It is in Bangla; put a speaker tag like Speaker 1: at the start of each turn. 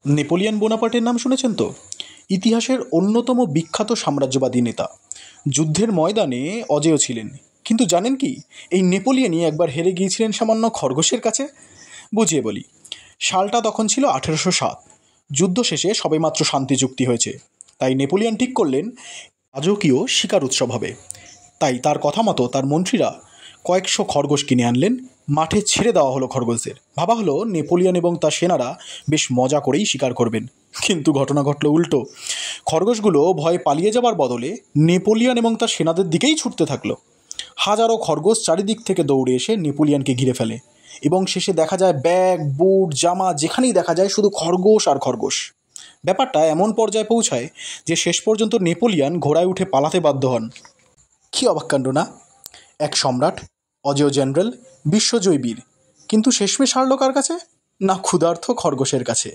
Speaker 1: নেপোলিয়ন বোনাপার্টের নাম শুনেছেন তো? ইতিহাসের অন্যতম বিখ্যাত সাম্রাজ্যবাদী নেতা। যুদ্ধের ময়দানে অজেয় ছিলেন, কিন্তু জানেন কি, এই নেপোলিয়নই একবার হেরে গিয়েছিলেন সামান্য খরগোশের কাছে। বুঝিয়ে বলি। সালটা তখন ছিল 1807। যুদ্ধ শেষে সবেমাত্র শান্তি চুক্তি হয়েছে। তাই নেপোলিয়ন ঠিক করলেন রাজকীয় শিকার উৎসব হবে। তাই তার কথা মতো তার মন্ত্রীরা কয়েকশো খরগোশ কিনে আনলেন। মাঠে ছেড়ে দেওয়া হলো খরগোশদের। ভাবা হলো নেপোলিয়ন এবং তার সেনারা বেশ মজা করেই শিকার করবেন। কিন্তু ঘটনা ঘটল উল্টো। খরগোশগুলো ভয়ে পালিয়ে যাবার বদলে নেপোলিয়ন এবং তার সেনাদের দিকেই ছুটতে থাকলো। হাজারো খরগোশ চারিদিক থেকে দৌড়ে এসে নেপোলিয়নকে ঘিরে ফেলে এবং শেষে দেখা যায় ব্যাগ, বুট, জামা যেখানেই দেখা যায় শুধু খরগোশ আর খরগোশ। ব্যাপারটা এমন পর্যায়ে পৌঁছায় যে শেষ পর্যন্ত নেপোলিয়ন ঘোড়ায় উঠে পালাতে বাধ্য হন। কী অবাক কাণ্ড না! এক সম্রাট, অজেয় জেনারেল, বিশ্বজয়ী বীর, কিন্তু শেষমেশ হারল কার কাছে? না, ক্ষুধার্ত খরগোশের কাছে।